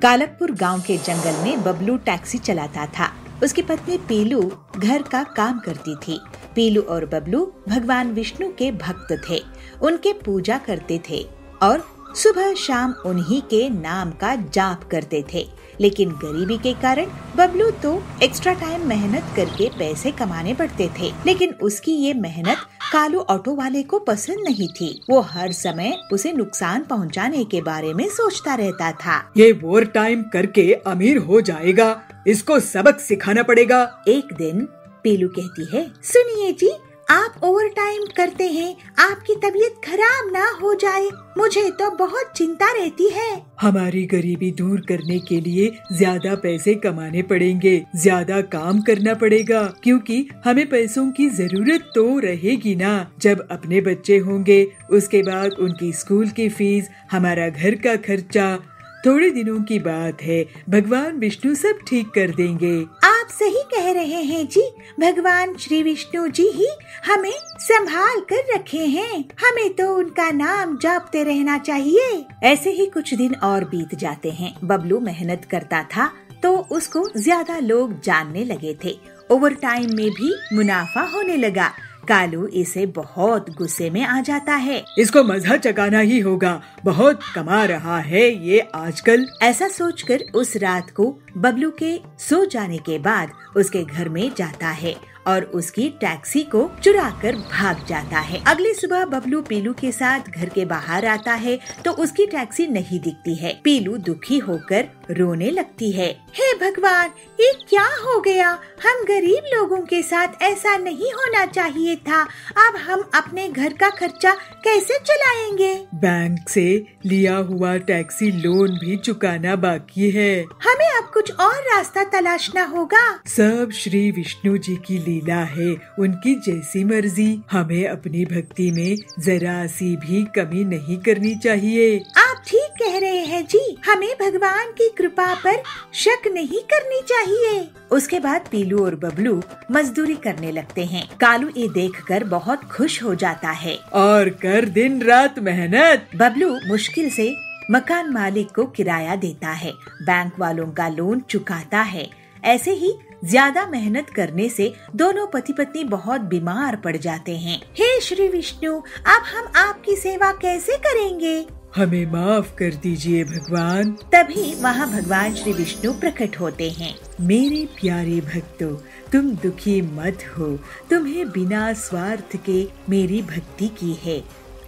कालकपुर गांव के जंगल में बबलू टैक्सी चलाता था। उसकी पत्नी पीलू घर का काम करती थी। पीलू और बबलू भगवान विष्णु के भक्त थे। उनके पूजा करते थे और सुबह शाम उन्हीं के नाम का जाप करते थे। लेकिन गरीबी के कारण बबलू तो एक्स्ट्रा टाइम मेहनत करके पैसे कमाने पड़ते थे। लेकिन उसकी ये मेहनत कालू ऑटो वाले को पसंद नहीं थी। वो हर समय उसे नुकसान पहुंचाने के बारे में सोचता रहता था। ये ओवर टाइम करके अमीर हो जाएगा, इसको सबक सिखाना पड़ेगा। एक दिन पीलू कहती है, सुनिए जी, आप ओवर टाइम करते हैं, आपकी तबीयत खराब ना हो जाए, मुझे तो बहुत चिंता रहती है। हमारी गरीबी दूर करने के लिए ज्यादा पैसे कमाने पड़ेंगे, ज्यादा काम करना पड़ेगा, क्योंकि हमें पैसों की जरूरत तो रहेगी ना। जब अपने बच्चे होंगे उसके बाद उनकी स्कूल की फीस, हमारा घर का खर्चा। थोड़े दिनों की बात है, भगवान विष्णु सब ठीक कर देंगे। आप सही कह रहे हैं जी, भगवान श्री विष्णु जी ही हमें संभाल कर रखे हैं। हमें तो उनका नाम जपते रहना चाहिए। ऐसे ही कुछ दिन और बीत जाते हैं। बबलू मेहनत करता था तो उसको ज्यादा लोग जानने लगे थे। ओवर टाइम में भी मुनाफा होने लगा। कालू इसे बहुत गुस्से में आ जाता है। इसको मज़ा चकाना ही होगा, बहुत कमा रहा है ये आजकल। ऐसा सोचकर उस रात को बबलू के सो जाने के बाद उसके घर में जाता है और उसकी टैक्सी को चुरा कर भाग जाता है। अगली सुबह बबलू पीलू के साथ घर के बाहर आता है तो उसकी टैक्सी नहीं दिखती है। पीलू दुखी होकर रोने लगती है। हे भगवान, ये क्या हो गया? हम गरीब लोगों के साथ ऐसा नहीं होना चाहिए था। अब हम अपने घर का खर्चा कैसे चलाएंगे? बैंक से लिया हुआ टैक्सी लोन भी चुकाना बाकी है। हमें अब कुछ और रास्ता तलाशना होगा। सब श्री विष्णु जी की लीला है, उनकी जैसी मर्जी। हमें अपनी भक्ति में जरा सी भी कमी नहीं करनी चाहिए। आप ठीक कह रहे हैं जी, हमें भगवान की कृपा पर शक नहीं करनी चाहिए। उसके बाद पीलू और बबलू मजदूरी करने लगते हैं। कालू ये देखकर बहुत खुश हो जाता है और कर दिन रात मेहनत। बबलू मुश्किल से मकान मालिक को किराया देता है, बैंक वालों का लोन चुकाता है। ऐसे ही ज्यादा मेहनत करने से दोनों पति पत्नी बहुत बीमार पड़ जाते हैं। हे श्री विष्णु, अब हम आपकी सेवा कैसे करेंगे? हमें माफ कर दीजिए भगवान। तभी वहाँ भगवान श्री विष्णु प्रकट होते हैं। मेरे प्यारे भक्तों, तुम दुखी मत हो, तुम्हें बिना स्वार्थ के मेरी भक्ति की है।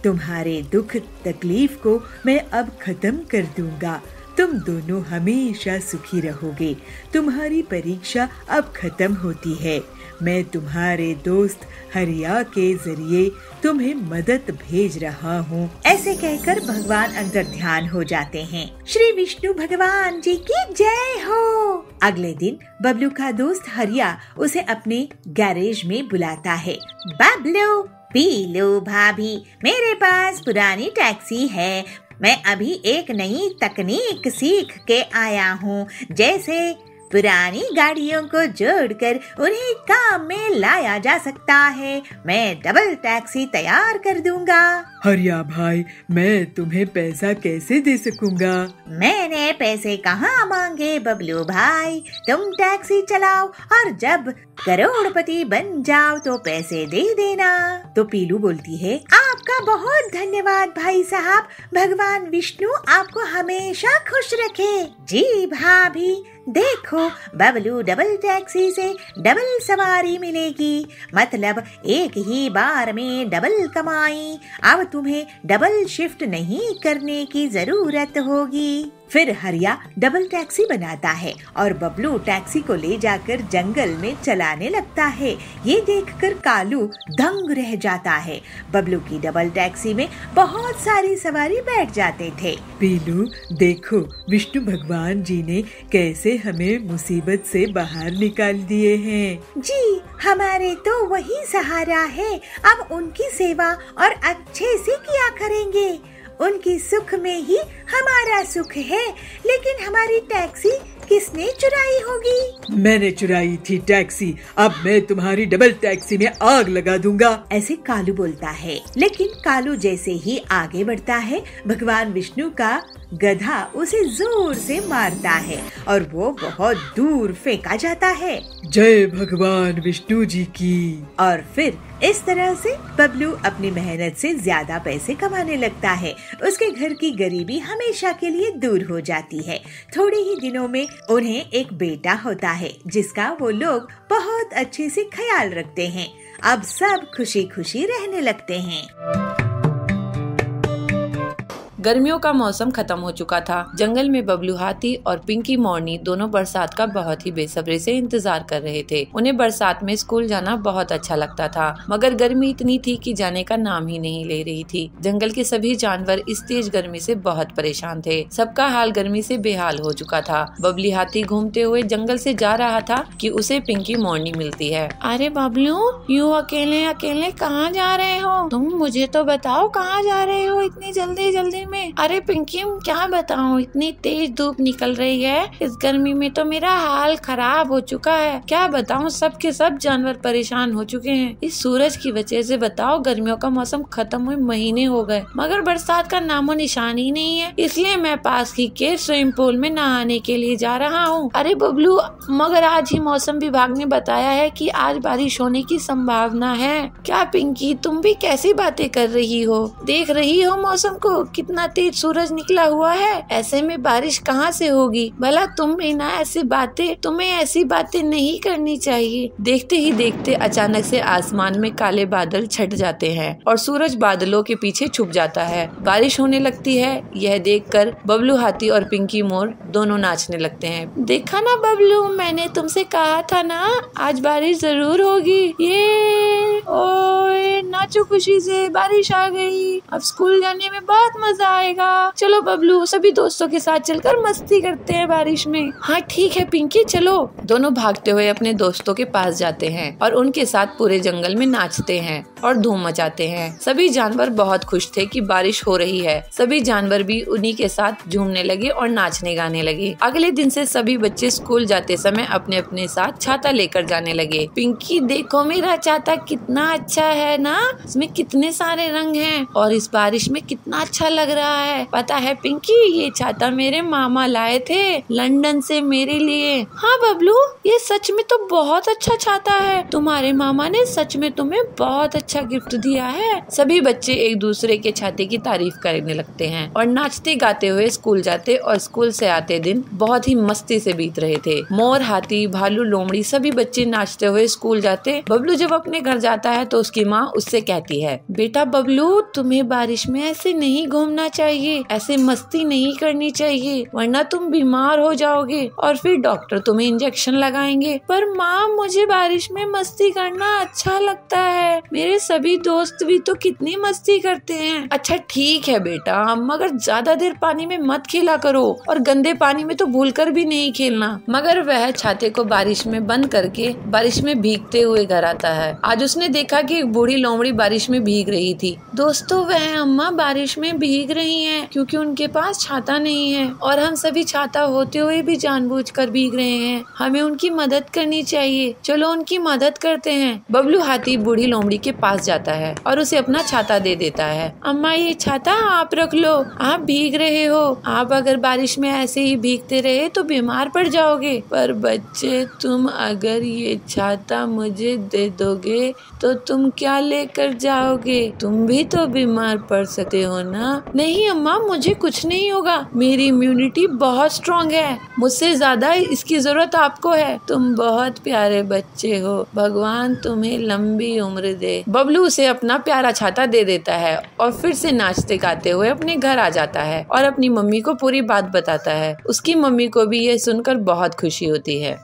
तुम्हारे दुख तकलीफ को मैं अब खत्म कर दूंगा। तुम दोनों हमेशा सुखी रहोगे। तुम्हारी परीक्षा अब खत्म होती है। मैं तुम्हारे दोस्त हरिया के जरिए तुम्हें मदद भेज रहा हूँ। ऐसे कहकर भगवान अंतर ध्यान हो जाते हैं। श्री विष्णु भगवान जी की जय हो। अगले दिन बबलू का दोस्त हरिया उसे अपने गैरेज में बुलाता है। बबलू, पीलू भाभी, मेरे पास पुरानी टैक्सी है। मैं अभी एक नई तकनीक सीख के आया हूँ। जैसे पुरानी गाड़ियों को जोड़कर उन्हें काम में लाया जा सकता है। मैं डबल टैक्सी तैयार कर दूंगा। हरिया भाई, मैं तुम्हें पैसा कैसे दे सकूंगा? मैंने पैसे कहाँ मांगे बबलू भाई, तुम टैक्सी चलाओ और जब करोड़पति बन जाओ तो पैसे दे देना। तो पीलू बोलती है, आपका बहुत धन्यवाद भाई साहब, भगवान विष्णु आपको हमेशा खुश रखे। जी भाभी, देखो बबलू डबल टैक्सी से डबल सवारी मिलेगी, मतलब एक ही बार में डबल कमाई। अब तुम्हें डबल शिफ्ट नहीं करने की जरूरत होगी। फिर हरिया डबल टैक्सी बनाता है और बबलू टैक्सी को ले जाकर जंगल में चलाने लगता है। ये देखकर कालू दंग रह जाता है। बबलू की डबल टैक्सी में बहुत सारी सवारी बैठ जाते थे। पीलू, देखो विष्णु भगवान जी ने कैसे हमें मुसीबत से बाहर निकाल दिए हैं। जी, हमारे तो वही सहारा है। अब उनकी सेवा और अच्छे से किया करेंगे। उनकी सुख में ही हमारा सुख है। लेकिन हमारी टैक्सी किसने चुराई होगी? मैंने चुराई थी टैक्सी। अब मैं तुम्हारी डबल टैक्सी में आग लगा दूंगा। ऐसे कालू बोलता है। लेकिन कालू जैसे ही आगे बढ़ता है, भगवान विष्णु का गधा उसे जोर से मारता है और वो बहुत दूर फेंका जाता है। जय भगवान विष्णु जी की। और फिर इस तरह से बबलू अपनी मेहनत से ज्यादा पैसे कमाने लगता है। उसके घर की गरीबी हमेशा के लिए दूर हो जाती है। थोड़े ही दिनों में उन्हें एक बेटा होता है जिसका वो लोग बहुत अच्छे से ख्याल रखते हैं। अब सब खुशी खुशी रहने लगते हैं। गर्मियों का मौसम खत्म हो चुका था। जंगल में बबलू हाथी और पिंकी मोरनी दोनों बरसात का बहुत ही बेसब्री से इंतजार कर रहे थे। उन्हें बरसात में स्कूल जाना बहुत अच्छा लगता था, मगर गर्मी इतनी थी कि जाने का नाम ही नहीं ले रही थी। जंगल के सभी जानवर इस तेज गर्मी से बहुत परेशान थे। सबका हाल गर्मी से बेहाल हो चुका था। बबली हाथी घूमते हुए जंगल से जा रहा था कि उसे पिंकी मोरनी मिलती है। अरे बबलू, यूँ अकेले अकेले कहाँ जा रहे हो? तुम मुझे तो बताओ, कहाँ जा रहे हो इतनी जल्दी जल्दी में? अरे पिंकी, क्या बताऊं, इतनी तेज धूप निकल रही है। इस गर्मी में तो मेरा हाल खराब हो चुका है। क्या बताऊं, सब के सब जानवर परेशान हो चुके हैं इस सूरज की वजह से। बताओ, गर्मियों का मौसम खत्म हुए महीने हो गए, मगर बरसात का नामो निशान ही नहीं है। इसलिए मैं पास ही के स्विमिंग पूल में नहाने के लिए जा रहा हूँ। अरे बबलू, मगर आज ही मौसम विभाग ने बताया है कि आज बारिश होने की संभावना है। क्या पिंकी, तुम भी कैसी बातें कर रही हो? देख रही हो मौसम को, कितना तेज सूरज निकला हुआ है। ऐसे में बारिश कहाँ से होगी? भला तुम्हें ऐसी बातें नहीं करनी चाहिए। देखते ही देखते अचानक से आसमान में काले बादल छट जाते हैं और सूरज बादलों के पीछे छुप जाता है। बारिश होने लगती है। यह देखकर बबलू हाथी और पिंकी मोर दोनों नाचने लगते हैं। देखा ना बबलू, मैंने तुमसे कहा था ना, आज बारिश जरूर होगी। ये ओए, नाचो खुशी से, बारिश आ गई। अब स्कूल जाने में बहुत मजा आएगा। चलो बबलू, सभी दोस्तों के साथ चलकर मस्ती करते हैं बारिश में। हाँ ठीक है पिंकी, चलो। दोनों भागते हुए अपने दोस्तों के पास जाते हैं और उनके साथ पूरे जंगल में नाचते हैं और धूम मचाते हैं। सभी जानवर बहुत खुश थे कि बारिश हो रही है। सभी जानवर भी उन्हीं के साथ झूमने लगे और नाचने गाने लगे। अगले दिन से सभी बच्चे स्कूल जाते समय अपने अपने साथ छाता लेकर जाने लगे। पिंकी, देखो मेरा छाता कितना अच्छा है ना, इसमें कितने सारे रंग हैं और इस बारिश में कितना अच्छा लग रहा है। पता है पिंकी, ये छाता मेरे मामा लाए थे लंदन से मेरे लिए। हाँ बबलू, ये सच में तो बहुत अच्छा छाता है। तुम्हारे मामा ने सच में तुम्हें बहुत अच्छा गिफ्ट दिया है। सभी बच्चे एक दूसरे के छाते की तारीफ करने लगते हैं और नाचते गाते हुए स्कूल जाते और स्कूल से आते दिन बहुत ही मस्ती से बीत रहे थे। मोर, हाथी, भालू, लोमड़ी सभी बच्चे नाचते हुए स्कूल जाते। बबलू जब अपने घर जाता है तो उसकी माँ उससे कहती है, बेटा बबलू, तुम्हें बारिश में ऐसे नहीं घूमना चाहिए, ऐसे मस्ती नहीं करनी चाहिए, वरना तुम बीमार हो जाओगे और फिर डॉक्टर तुम्हें इंजेक्शन लगाएंगे। पर माँ, मुझे बारिश में मस्ती करना अच्छा लगता है। मेरे सभी दोस्त भी तो कितनी मस्ती करते हैं। अच्छा ठीक है बेटा, मगर ज्यादा देर पानी में मत खेला करो और गंदे पानी में तो भूलकर भी नहीं खेलना। मगर वह छाते को बारिश में बंद करके बारिश में भीगते हुए घर आता है। आज उसने देखा कि एक बूढ़ी लोमड़ी बारिश में भीग रही थी। दोस्तों, वह अम्मा बारिश में भीग रही हैं क्योंकि उनके पास छाता नहीं है और हम सभी छाता होते हुए भी जानबूझकर भीग रहे हैं। हमें उनकी मदद करनी चाहिए। चलो उनकी मदद करते हैं। बबलू हाथी बूढ़ी लोमड़ी के पास जाता है और उसे अपना छाता दे देता है। अम्मा, ये छाता आप रख लो, आप भीग रहे हो। आप अगर बारिश में ऐसे ही भीगते रहे तो बीमार पड़ जाओगे। पर बच्चे, तुम अगर ये छाता मुझे दे दोगे तो तुम क्या लेकर जाओगे? तुम भी तो बीमार पड़ सकते हो ना। नहीं अम्मा, मुझे कुछ नहीं होगा, मेरी इम्यूनिटी बहुत स्ट्रॉन्ग है, मुझसे ज्यादा इसकी जरूरत आपको है। तुम बहुत प्यारे बच्चे हो, भगवान तुम्हें लंबी उम्र दे। बबलू उसे अपना प्यारा छाता दे देता है और फिर से नाचते गाते हुए अपने घर आ जाता है और अपनी मम्मी को पूरी बात बताता है। उसकी मम्मी को भी यह सुनकर बहुत खुशी होती है।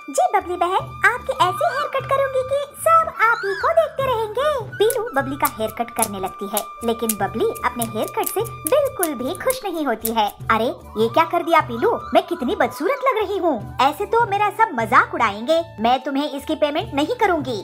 जी बबली बहन, आपकी ऐसी हेयर कट करूंगी कि सब आप ही को देखते रहेंगे। पीलू बबली का हेयर कट करने लगती है, लेकिन बबली अपने हेयर कट से बिल्कुल भी खुश नहीं होती है। अरे ये क्या कर दिया पीलू, मैं कितनी बदसूरत लग रही हूँ। ऐसे तो मेरा सब मजाक उड़ाएंगे, मैं तुम्हें इसकी पेमेंट नहीं करूँगी।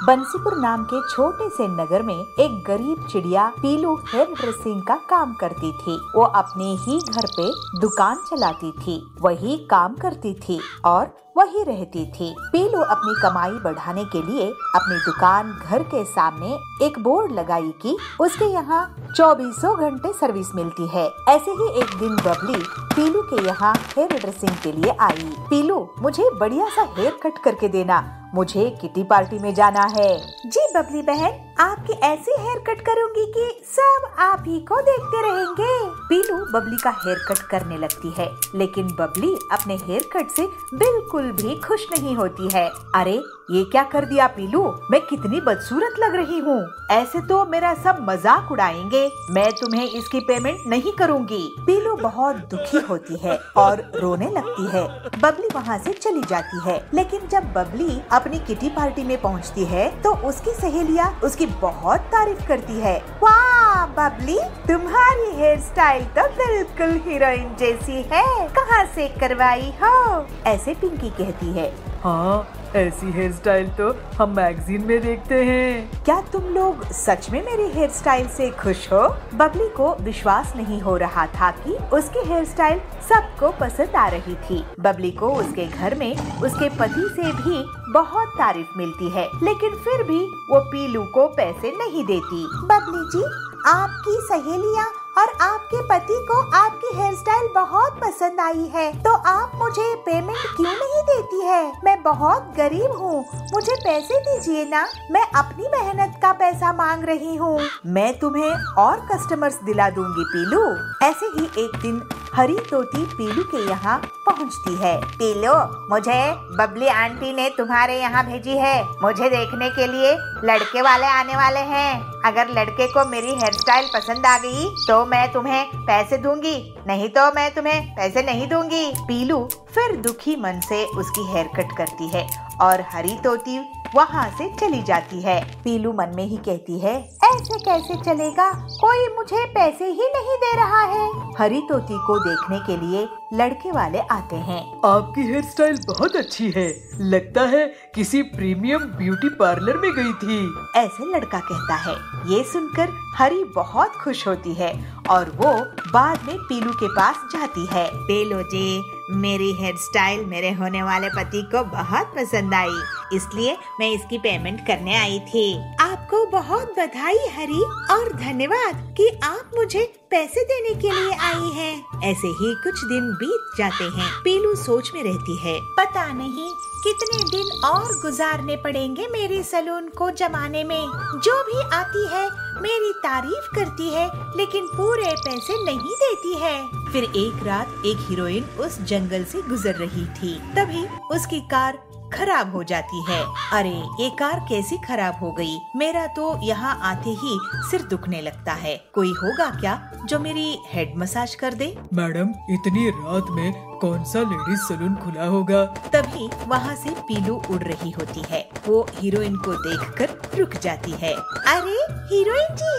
बंसीपुर नाम के छोटे से नगर में एक गरीब चिड़िया पीलू हेयर ड्रेसिंग का काम करती थी। वो अपने ही घर पे दुकान चलाती थी, वही काम करती थी और वही रहती थी। पीलू अपनी कमाई बढ़ाने के लिए अपनी दुकान घर के सामने एक बोर्ड लगाई कि उसके यहाँ 24 घंटे सर्विस मिलती है। ऐसे ही एक दिन बबली पीलू के यहाँ हेयर ड्रेसिंग के लिए आई। पीलू, मुझे बढ़िया सा हेयर कट करके देना, मुझे किटी पार्टी में जाना है। जी बबली बहन, आपकी ऐसी हेयर कट करूंगी कि सब आप ही को देखते रहेंगे। पीलू बबली का हेयर कट करने लगती है, लेकिन बबली अपने हेयर कट से बिल्कुल भी खुश नहीं होती है। अरे ये क्या कर दिया पीलू, मैं कितनी बदसूरत लग रही हूँ। ऐसे तो मेरा सब मजाक उड़ाएंगे, मैं तुम्हें इसकी पेमेंट नहीं करूँगी। पीलू बहुत दुखी होती है और रोने लगती है। बबली वहाँ से चली जाती है, लेकिन जब बबली अपनी किटी पार्टी में पहुँचती है तो उसकी सहेलियाँ उसकी बहुत तारीफ करती है। वाह बबली, तुम्हारी हेयर स्टाइल तो बिल्कुल हीरोइन जैसी है, कहाँ से करवाई हो? ऐसे पिंकी कहती है। हाँ, ऐसी हेयर स्टाइल तो हम मैगजीन में देखते हैं। क्या तुम लोग सच में मेरी हेयर स्टाइल से खुश हो? बबली को विश्वास नहीं हो रहा था कि उसकी हेयर स्टाइल सबको पसंद आ रही थी। बबली को उसके घर में उसके पति से भी बहुत तारीफ मिलती है, लेकिन फिर भी वो पीलू को पैसे नहीं देती। बबली जी, आपकी सहेलियाँ और आपके पति को आपकी हेयर स्टाइल बहुत पसंद आई है, तो आप मुझे पेमेंट क्यों नहीं देती है? मैं बहुत गरीब हूँ, मुझे पैसे दीजिए ना, मैं अपनी मेहनत का पैसा मांग रही हूँ। मैं तुम्हें और कस्टमर्स दिला दूंगी पीलू। ऐसे ही एक दिन हरी तोती पीलू के यहाँ पहुँचती है। पीलू, मुझे बबली आंटी ने तुम्हारे यहाँ भेजी है। मुझे देखने के लिए लड़के वाले आने वाले हैं। अगर लड़के को मेरी हेयर स्टाइल पसंद आ गई तो मैं तुम्हें पैसे दूंगी, नहीं तो मैं तुम्हें पैसे नहीं दूंगी। पीलू फिर दुखी मन से उसकी हेयर कट करती है और हरी तोती वहाँ से चली जाती है। पीलू मन में ही कहती है, ऐसे कैसे चलेगा, कोई मुझे पैसे ही नहीं दे रहा है। हरी तोती को देखने के लिए लड़के वाले आते हैं। आपकी हेयर स्टाइल बहुत अच्छी है, लगता है किसी प्रीमियम ब्यूटी पार्लर में गई थी। ऐसे लड़का कहता है। ये सुनकर हरी बहुत खुश होती है और वो बाद में पीलू के पास जाती है। पीलू जी, मेरी हेयर स्टाइल मेरे होने वाले पति को बहुत पसंद आई, इसलिए मैं इसकी पेमेंट करने आई थी। आपको बहुत बधाई हरी, और धन्यवाद कि आप मुझे पैसे देने के लिए आई हैं। ऐसे ही कुछ दिन बीत जाते हैं। पीलू सोच में रहती है, पता नहीं कितने दिन और गुजारने पड़ेंगे मेरे सैलून को जमाने में। जो भी आती है मेरी तारीफ करती है, लेकिन पूरे पैसे नहीं देती है। फिर एक रात एक हीरोइन उस जंगल से गुजर रही थी, तभी उसकी कार खराब हो जाती है। अरे ये कार कैसी खराब हो गई? मेरा तो यहाँ आते ही सिर दुखने लगता है। कोई होगा क्या जो मेरी हेड मसाज कर दे? मैडम, इतनी रात में कौन सा लेडीज सैलून खुला होगा? तभी वहाँ से पीलू उड़ रही होती है। वो हीरोइन को देखकर रुक जाती है। अरे हीरोइन जी,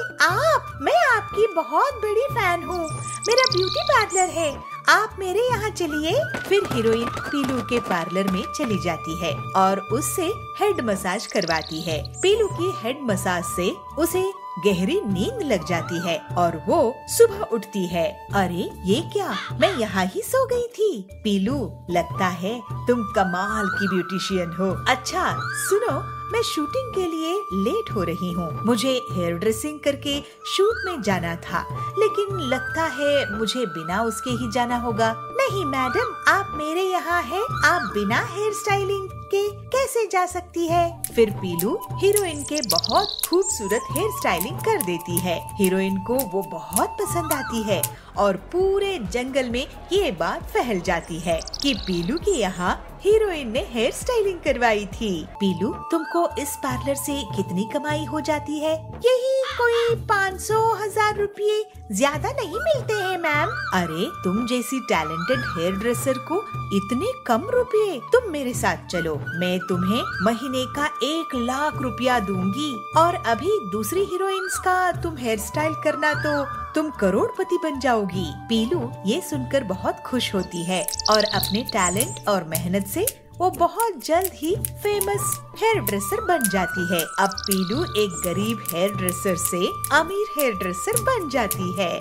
मैं आपकी बहुत बड़ी फैन हूँ। मेरा ब्यूटी पार्लर है, आप मेरे यहाँ चलिए। फिर हीरोइन पीलू के पार्लर में चली जाती है और उससे हेड मसाज करवाती है। पीलू की हेड मसाज से उसे गहरी नींद लग जाती है और वो सुबह उठती है। अरे ये क्या, मैं यहाँ ही सो गई थी। पीलू, लगता है तुम कमाल की ब्यूटिशियन हो। अच्छा सुनो, मैं शूटिंग के लिए लेट हो रही हूँ, मुझे हेयर ड्रेसिंग करके शूट में जाना था, लेकिन लगता है मुझे बिना उसके ही जाना होगा। नहीं मैडम, आप मेरे यहाँ हैं, आप बिना हेयर स्टाइलिंग के कैसे जा सकती है? फिर पीलू हीरोइन के बहुत खूबसूरत हेयर स्टाइलिंग कर देती है। हीरोइन को वो बहुत पसंद आती है और पूरे जंगल में ये बात फैल जाती है कि पीलू के यहाँ हीरोइन ने हेयर स्टाइलिंग करवाई थी। पीलू, तुमको इस पार्लर से कितनी कमाई हो जाती है? यही कोई 500,000 रुपये, ज्यादा नहीं मिलते हैं मैम। अरे तुम जैसी टैलेंटेड हेयर ड्रेसर को इतने कम रुपये? तुम मेरे साथ चलो, मैं तुम्हें महीने का 1 लाख रुपया दूंगी और अभी दूसरी हीरोइंस का तुम हेयर स्टाइल करना तो तुम करोड़पति बन जाओगी। पीलू ये सुनकर बहुत खुश होती है और अपने टैलेंट और मेहनत से वो बहुत जल्द ही फेमस हेयर ड्रेसर बन जाती है। अब पीलू एक गरीब हेयर ड्रेसर से अमीर हेयर ड्रेसर बन जाती है।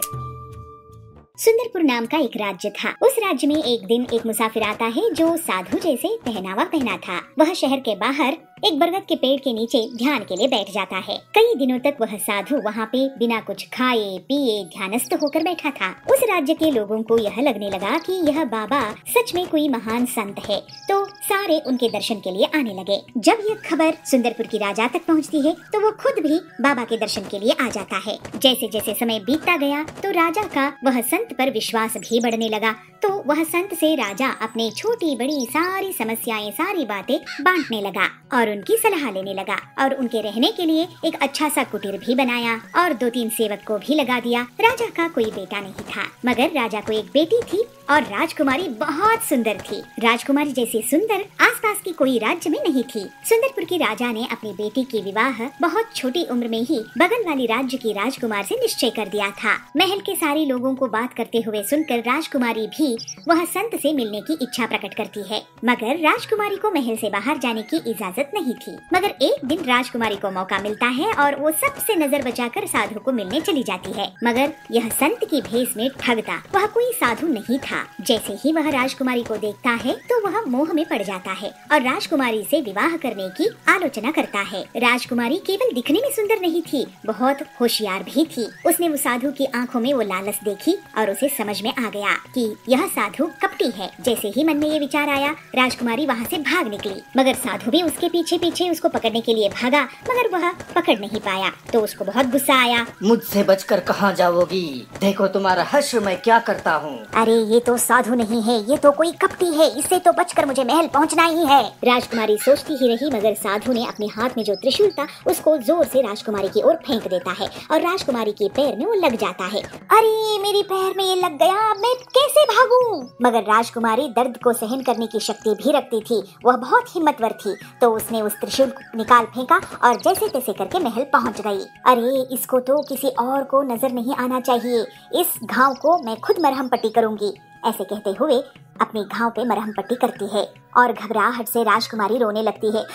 सुंदरपुर नाम का एक राज्य था। उस राज्य में एक दिन एक मुसाफिर आता है जो साधु जैसे पहनावा पहना था। वह शहर के बाहर एक बरगद के पेड़ के नीचे ध्यान के लिए बैठ जाता है। कई दिनों तक वह साधु वहाँ पे बिना कुछ खाए पिए ध्यानस्थ होकर बैठा था। उस राज्य के लोगों को यह लगने लगा कि यह बाबा सच में कोई महान संत है, तो सारे उनके दर्शन के लिए आने लगे। जब यह खबर सुंदरपुर की राजा तक पहुँचती है तो वो खुद भी बाबा के दर्शन के लिए आ जाता है। जैसे जैसे समय बीतता गया तो राजा का वह संत पर विश्वास भी बढ़ने लगा। तो वह संत से राजा अपने छोटी बड़ी सारी समस्याएं, सारी बातें बांटने लगा और उनकी सलाह लेने लगा और उनके रहने के लिए एक अच्छा सा कुटीर भी बनाया और 2-3 सेवक को भी लगा दिया। राजा का कोई बेटा नहीं था, मगर राजा को एक बेटी थी और राजकुमारी बहुत सुंदर थी। राजकुमारी जैसी सुंदर आसपास की कोई राज्य में नहीं थी। सुंदरपुर के राजा ने अपनी बेटी की विवाह बहुत छोटी उम्र में ही बगल वाली राज्य की राजकुमार से निश्चय कर दिया था। महल के सारे लोगों को बात करते हुए सुनकर राजकुमारी भी वह संत से मिलने की इच्छा प्रकट करती है, मगर राजकुमारी को महल से बाहर जाने की इजाजत नहीं थी। मगर एक दिन राजकुमारी को मौका मिलता है और वो सबसे नजर बचाकर साधु को मिलने चली जाती है, मगर यह संत की भेष में ठगता वह कोई साधु नहीं था। जैसे ही वह राजकुमारी को देखता है तो वह मोह में पड़ जाता है और राजकुमारी से विवाह करने की आलोचना करता है। राजकुमारी केवल दिखने में सुंदर नहीं थी, बहुत होशियार भी थी। उसने उस साधु की आंखों में वो लालच देखी और उसे समझ में आ गया कि यह साधु कपटी है। जैसे ही मन में ये विचार आया, राजकुमारी वहाँ से भाग निकली, मगर साधु भी उसके पीछे पीछे उसको पकड़ने के लिए भागा, मगर वह पकड़ नहीं पाया। तो उसको बहुत गुस्सा आया। मुझसे बचकर कहाँ जाओगी? देखो तुम्हारा हश्र मैं क्या करता हूँ। अरे ये तो साधु नहीं है, ये तो कोई कपटी है, इससे तो बचकर मुझे महल पहुँचना ही है। राजकुमारी सोचती ही रही, मगर साधु ने अपने हाथ में जो त्रिशूल था उसको जोर से राजकुमारी की ओर फेंक देता है और राजकुमारी के पैर में वो लग जाता है। अरे मेरे पैर में ये लग गया, मैं कैसे भागूं? मगर राजकुमारी दर्द को सहन करने की शक्ति भी रखती थी, वह बहुत हिम्मतवर थी। तो उसने उस त्रिशूल निकाल फेंका और जैसे तैसे करके महल पहुंच गई। अरे इसको तो किसी और को नजर नहीं आना चाहिए, इस घाव को मैं खुद मरहम पट्टी करूंगी। ऐसे कहते हुए अपने घाव पे मरहम पट्टी करती है और घबराहट से राजकुमारी रोने लगती है।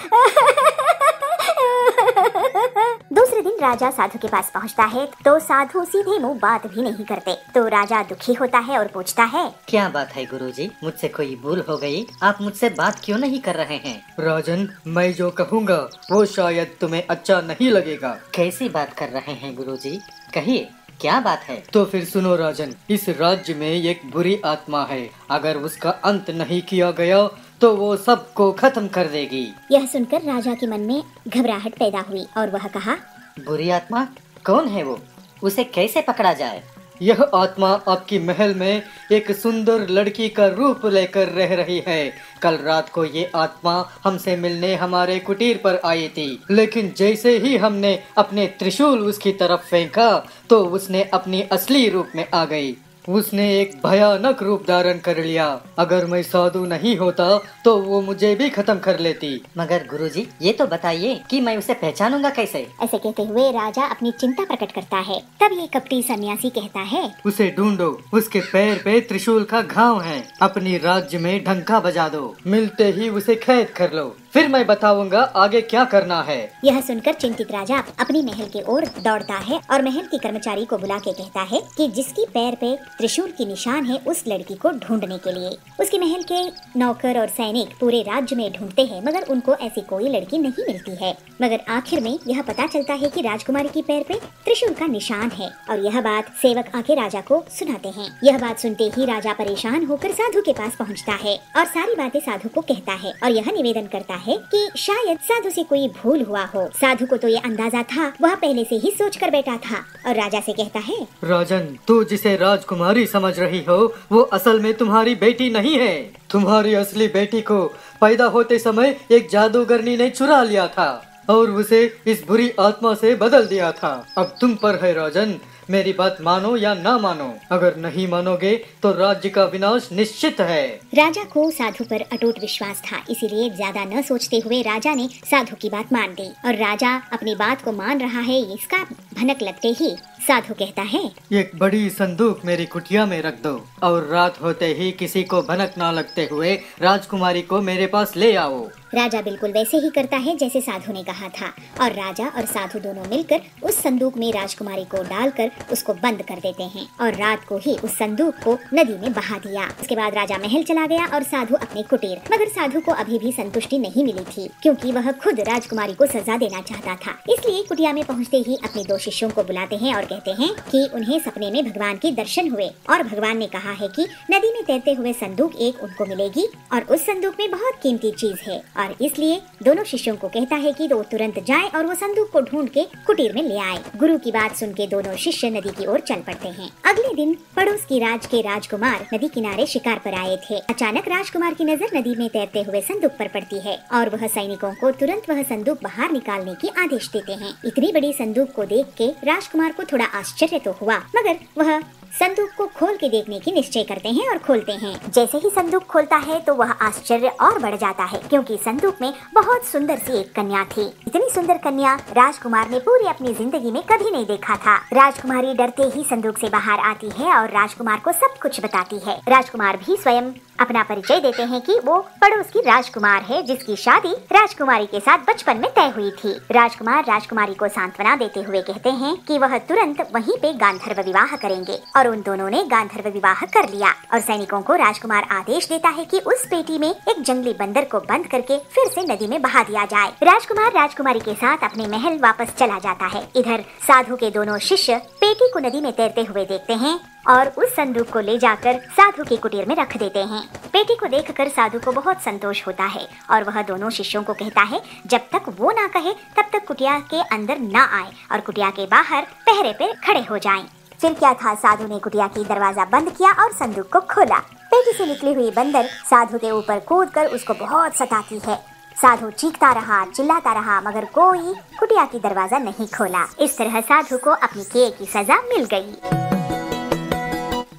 दूसरे दिन राजा साधु के पास पहुंचता है तो साधु सीधे मुंह बात भी नहीं करते। तो राजा दुखी होता है और पूछता है, क्या बात है गुरुजी? मुझसे कोई भूल हो गई? आप मुझसे बात क्यों नहीं कर रहे हैं? राजन, मैं जो कहूँगा वो शायद तुम्हें अच्छा नहीं लगेगा। कैसी बात कर रहे हैं गुरुजी? कहिए, क्या बात है? तो फिर सुनो राजन, इस राज्य में एक बुरी आत्मा है, अगर उसका अंत नहीं किया गया तो वो सबको खत्म कर देगी। यह सुनकर राजा के मन में घबराहट पैदा हुई और वह कहा, बुरी आत्मा कौन है वो? उसे कैसे पकड़ा जाए? यह आत्मा आपकी महल में एक सुंदर लड़की का रूप लेकर रह रही है। कल रात को ये आत्मा हमसे मिलने हमारे कुटीर पर आई थी, लेकिन जैसे ही हमने अपने त्रिशूल उसकी तरफ फेंका तो उसने अपनी असली रूप में आ गई। उसने एक भयानक रूप धारण कर लिया। अगर मैं साधु नहीं होता तो वो मुझे भी खत्म कर लेती। मगर गुरुजी, ये तो बताइए कि मैं उसे पहचानूंगा कैसे? ऐसे कहते हुए राजा अपनी चिंता प्रकट करता है। तब ये कपटी सन्यासी कहता है, उसे ढूंढो, उसके पैर पे त्रिशूल का घाव है, अपनी राज्य में डंका बजा दो, मिलते ही उसे कैद कर लो, फिर मैं बताऊंगा आगे क्या करना है। यह सुनकर चिंतित राजा अपनी महल की ओर दौड़ता है और महल के कर्मचारी को बुला के कहता है कि जिसकी पैर पे त्रिशूल की निशान है उस लड़की को ढूंढने के लिए। उसके महल के नौकर और सैनिक पूरे राज्य में ढूंढते हैं, मगर उनको ऐसी कोई लड़की नहीं मिलती है। मगर आखिर में यह पता चलता है कि राजकुमारी की पैर पे त्रिशूल का निशान है और यह बात सेवक आके राजा को सुनाते हैं। यह बात सुनते ही राजा परेशान होकर साधु के पास पहुँचता है और सारी बातें साधु को कहता है और यह निवेदन करता है कि शायद साधु से कोई भूल हुआ हो। साधु को तो ये अंदाजा था, वह पहले से ही सोच कर बैठा था और राजा से कहता है, राजन, तू जिसे राजकुमारी समझ रही हो वो असल में तुम्हारी बेटी नहीं है। तुम्हारी असली बेटी को पैदा होते समय एक जादूगरनी ने चुरा लिया था और उसे इस बुरी आत्मा से बदल दिया था। अब तुम पर है राजन, मेरी बात मानो या ना मानो। अगर नहीं मानोगे तो राज्य का विनाश निश्चित है। राजा को साधु पर अटूट विश्वास था, इसीलिए ज्यादा न सोचते हुए राजा ने साधु की बात मान दी और राजा अपनी बात को मान रहा है इसका भनक लगते ही साधु कहता है, एक बड़ी संदूक मेरी कुटिया में रख दो और रात होते ही किसी को भनक ना लगते हुए राजकुमारी को मेरे पास ले आओ। राजा बिल्कुल वैसे ही करता है जैसे साधु ने कहा था और राजा और साधु दोनों मिलकर उस संदूक में राजकुमारी को डालकर उसको बंद कर देते हैं और रात को ही उस संदूक को नदी में बहा दिया। उसके बाद राजा महल चला गया और साधु अपने कुटीर। मगर साधु को अभी भी संतुष्टि नहीं मिली थी क्योंकि वह खुद राजकुमारी को सजा देना चाहता था। इसलिए कुटिया में पहुँचते ही अपने 2 शिष्यों को बुलाते हैं और कहते हैं कि उन्हें सपने में भगवान के दर्शन हुए और भगवान ने कहा है कि नदी में तैरते हुए संदूक एक उनको मिलेगी और उस संदूक में बहुत कीमती चीज है और इसलिए दोनों शिष्यों को कहता है कि वो तुरंत जाएं और वो संदूक को ढूंढ के कुटीर में ले आए। गुरु की बात सुन के दोनों शिष्य नदी की ओर चल पड़ते हैं। अगले दिन पड़ोस की राज के राजकुमार नदी किनारे शिकार पर आए थे। अचानक राजकुमार की नजर नदी में तैरते हुए संदूक पर पड़ती है और वह सैनिकों को तुरंत वह संदूक बाहर निकालने की आदेश देते हैं। इतनी बड़ी संदूक को देख के राजकुमार को थोड़ा आश्चर्य तो हुआ मगर वह संदूक को खोल के देखने की निश्चय करते हैं और खोलते हैं। जैसे ही संदूक खोलता है तो वह आश्चर्य और बढ़ जाता है क्योंकि संदूक में बहुत सुंदर सी एक कन्या थी। इतनी सुंदर कन्या राजकुमार ने पूरी अपनी जिंदगी में कभी नहीं देखा था। राजकुमारी डरते ही संदूक से बाहर आती है और राजकुमार को सब कुछ बताती है। राजकुमार भी स्वयं अपना परिचय देते हैं कि वो पड़ोस की राजकुमार है जिसकी शादी राजकुमारी के साथ बचपन में तय हुई थी। राजकुमार राजकुमारी को सांत्वना देते हुए कहते हैं कि वह तुरंत वहीं पे गांधर्व विवाह करेंगे और उन दोनों ने गांधर्व विवाह कर लिया और सैनिकों को राजकुमार आदेश देता है कि उस पेटी में एक जंगली बंदर को बंद करके फिर से नदी में बहा दिया जाए। राजकुमार राजकुमारी के साथ अपने महल वापस चला जाता है। इधर साधु के दोनों शिष्य पेटी को नदी में तैरते हुए देखते हैं और उस संदूक को ले जाकर साधु के कुटीर में रख देते हैं। पेटी को देखकर साधु को बहुत संतोष होता है और वह दोनों शिष्यों को कहता है जब तक वो ना कहे तब तक कुटिया के अंदर ना आए और कुटिया के बाहर पहरे पर खड़े हो जाएं। फिर क्या था, साधु ने कुटिया की दरवाजा बंद किया और संदूक को खोला। पेटी से निकली हुई बंदर साधु के ऊपर कूदकर उसको बहुत सताती है। साधु चीखता रहा, चिल्लाता रहा मगर कोई कुटिया की दरवाजा नहीं खोला। इस तरह साधु को अपनी किए की सजा मिल गई।